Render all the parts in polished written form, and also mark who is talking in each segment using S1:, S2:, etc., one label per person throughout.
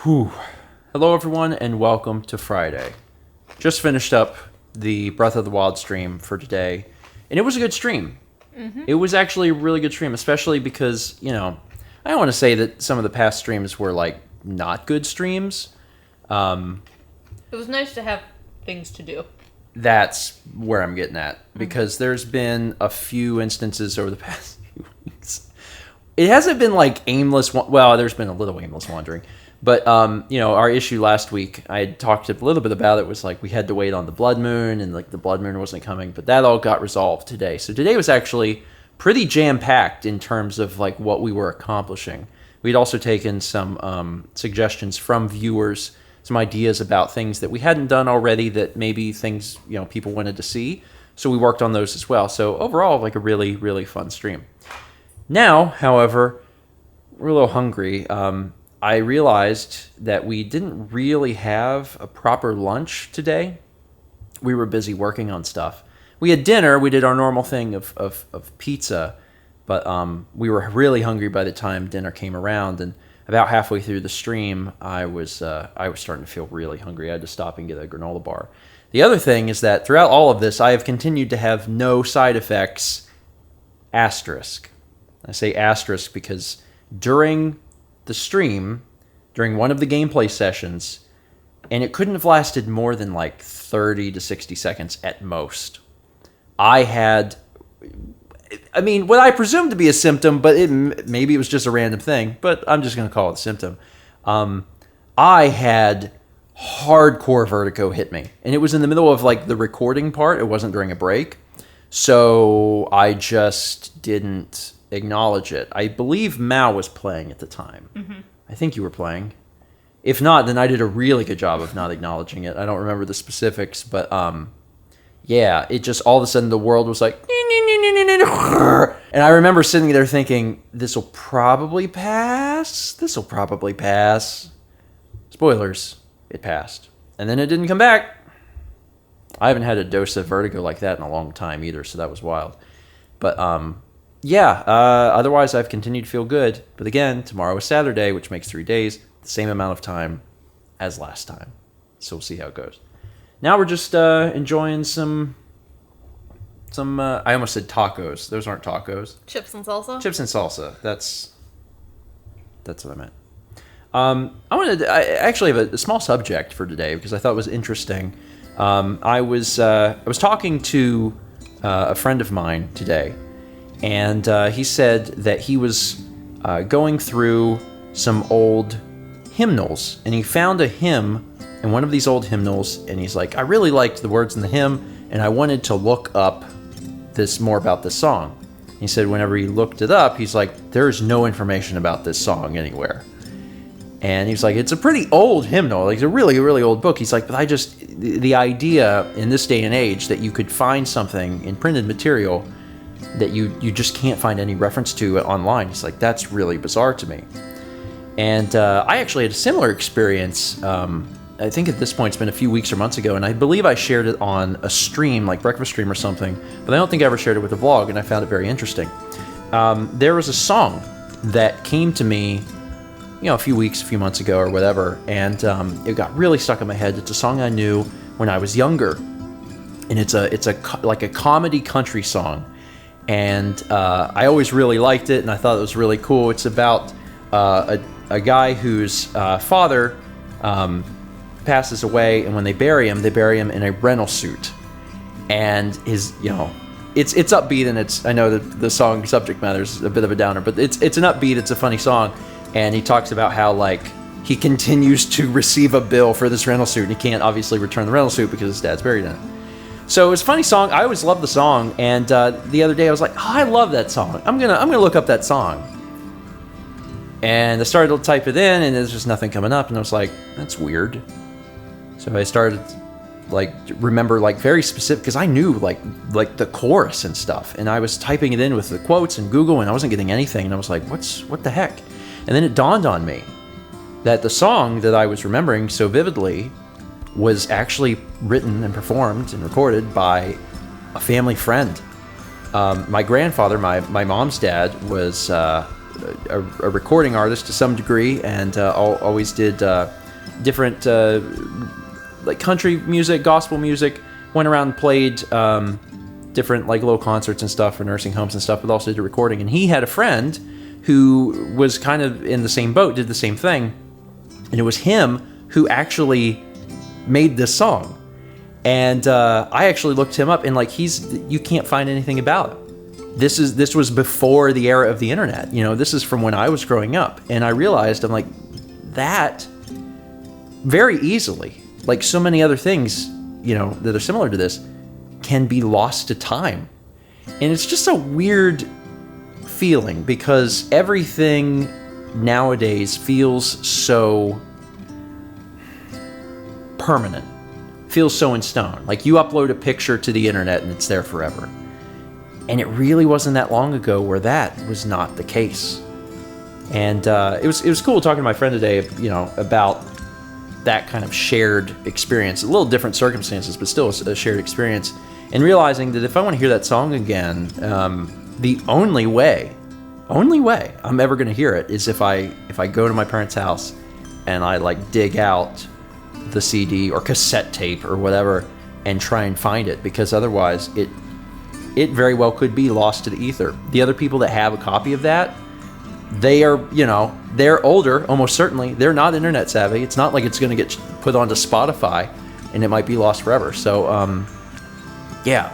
S1: Whew. Hello, everyone, and welcome to Friday. Just finished up the Breath of the Wild stream for today, and it was a good stream. Mm-hmm. It was actually a really good stream, especially because, I don't want to say that some of the past streams were, not good streams.
S2: It was nice to have things to do.
S1: That's where I'm getting at, because there's been a few instances over the past few weeks. It hasn't been, aimless... Well, there's been a little aimless wandering. But, our issue last week, I had talked a little bit about it, was we had to wait on the blood moon, and the blood moon wasn't coming, but that all got resolved today. So today was actually pretty jam-packed in terms of what we were accomplishing. We'd also taken some suggestions from viewers, some ideas about things that we hadn't done already that maybe things, people wanted to see. So we worked on those as well. So overall, a really, really fun stream. Now, however, we're a little hungry. I realized that we didn't really have a proper lunch today. We were busy working on stuff. We had dinner. We did our normal thing of pizza, but we were really hungry by the time dinner came around. And about halfway through the stream, I was starting to feel really hungry. I had to stop and get a granola bar. The other thing is that throughout all of this, I have continued to have no side effects. Asterisk. I say asterisk because during the stream, during one of the gameplay sessions, and it couldn't have lasted more than 30 to 60 seconds at most, I had, what I presumed to be a symptom, but maybe it was just a random thing, but I'm just going to call it a symptom. I had hardcore vertigo hit me, and it was in the middle of the recording part. It wasn't during a break, so I just didn't acknowledge it. I believe Mao was playing at the time. Mm-hmm. I think you were playing. If not, then I did a really good job of not acknowledging it. I don't remember the specifics, but yeah, it just all of a sudden the world was like, and I remember sitting there thinking, this will probably pass. Spoilers, it passed. And then it didn't come back. I haven't had a dose of vertigo like that in a long time either, so that was wild. But yeah, otherwise I've continued to feel good. But again, tomorrow is Saturday, which makes 3 days, the same amount of time as last time. So we'll see how it goes. Now we're just enjoying some I almost said tacos. Those aren't tacos.
S2: Chips and salsa?
S1: Chips and salsa. That's what I meant. I actually have a small subject for today because I thought it was interesting. I was talking to a friend of mine today, and he said that he was going through some old hymnals, and he found a hymn in one of these old hymnals, and he's like, I really liked the words in the hymn, and I wanted to look up more about this song. He said whenever he looked it up, he's like, there's no information about this song anywhere. And he's like, it's a pretty old hymnal. It's a really, really old book. He's like, but the idea in this day and age that you could find something in printed material that you just can't find any reference to online. He's like, that's really bizarre to me. And I actually had a similar experience. I think at this point it's been a few weeks or months ago, and I believe I shared it on a stream, like breakfast stream or something, but I don't think I ever shared it with a vlog, and I found it very interesting. There was a song that came to me, a few months ago or whatever, and it got really stuck in my head. It's a song I knew when I was younger, and it's a comedy country song, and I always really liked it, and I thought it was really cool. It's about a guy whose father passes away, and when they bury him in a rental suit, and his, it's upbeat, and I know that the song subject matter is a bit of a downer, but it's an upbeat, it's a funny song, and he talks about how he continues to receive a bill for this rental suit, and he can't obviously return the rental suit because his dad's buried in it. So it was a funny song. I always loved the song, and the other day I was like, I love that song. I'm gonna look up that song. And I started to type it in, and there's just nothing coming up, and I was like, that's weird. So I started remember very specific, because I knew like the chorus and stuff, and I was typing it in with the quotes in Google, and I wasn't getting anything, and I was like, what the heck? And then it dawned on me that the song that I was remembering so vividly was actually written and performed and recorded by a family friend. My grandfather, my mom's dad, was a recording artist to some degree, and always did different like country music, gospel music. Went around and played different like little concerts and stuff for nursing homes and stuff, but also did recording. And he had a friend who was kind of in the same boat, did the same thing, and it was him who actually made this song. And I actually looked him up, and like you can't find anything about him. This was before the era of the internet. You know, this is from when I was growing up, and I realized, I'm like, that very easily, like so many other things, you know, that are similar to this, can be lost to time. And it's just a weird feeling, because everything nowadays feels so permanent, feels so in stone. Like you upload a picture to the internet and it's there forever. And it really wasn't that long ago where that was not the case. And it was cool talking to my friend today, you know, about that kind of shared experience. A little different circumstances, but still a shared experience. And realizing that if I want to hear that song again, the only way I'm ever going to hear it is if I go to my parents' house and I like dig out the CD or cassette tape or whatever and try and find it, because otherwise it very well could be lost to the ether. The other people that have a copy of that, they are, you know, they're older, almost certainly. They're not internet savvy. It's not like it's going to get put onto Spotify and it might be lost forever. So, yeah,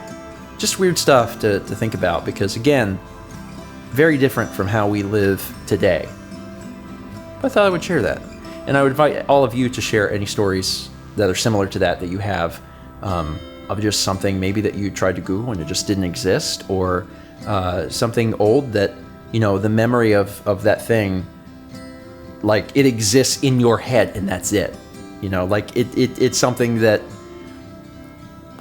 S1: just weird stuff to think about, because again, very different from how we live today. But I thought I would share that. And I would invite all of you to share any stories that are similar to that you have, of just something maybe that you tried to Google and it just didn't exist, or something old that, you know, the memory of that thing, like it exists in your head and that's it. You know, like it's something that,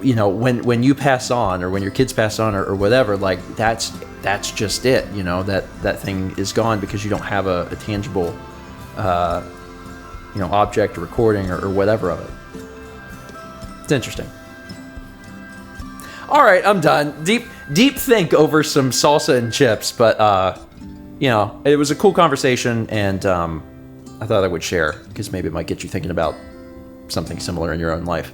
S1: you know, when you pass on, or when your kids pass on, or whatever, like that's just it. You know, that thing is gone because you don't have a tangible, you know, object or recording or whatever of it. It's interesting. All right, I'm done. Deep think over some salsa and chips, but you know, it was a cool conversation, and I thought I would share because maybe it might get you thinking about something similar in your own life.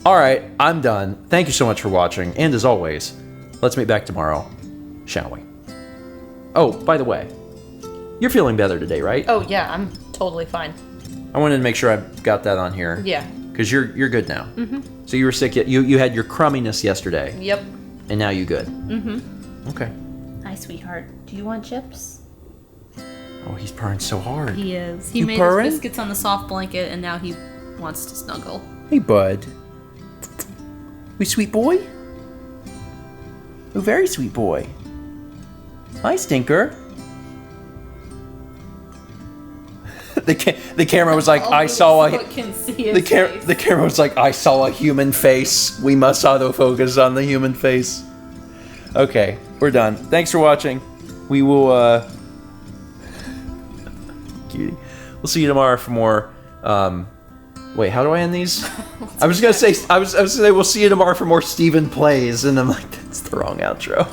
S1: All right, I'm done. Thank you so much for watching, and as always, let's meet back tomorrow, shall we? Oh, by the way, you're feeling better today, right?
S2: Oh yeah, I'm totally fine.
S1: I wanted to make sure I got that on here.
S2: Yeah.
S1: Because you're good now. Mm-hmm. So you were sick. You had your crumminess yesterday.
S2: Yep.
S1: And now you good.
S2: Mm-hmm.
S1: Okay.
S2: Hi, sweetheart. Do you want chips?
S1: Oh, he's purring so hard.
S2: He is. He
S1: You
S2: made
S1: purring?
S2: his biscuits on the soft blanket, and now he wants to snuggle.
S1: Hey, bud. We sweet boy? Oh, very sweet boy. Hi, Stinker. The camera was like, I saw a... The camera was like, I saw a human face. We must autofocus on the human face. Okay, we're done. Thanks for watching. We will, cutie. We'll see you tomorrow for more, wait, how do I end these? I was gonna say, we'll see you tomorrow for more Stephen Plays, and I'm like, that's the wrong outro.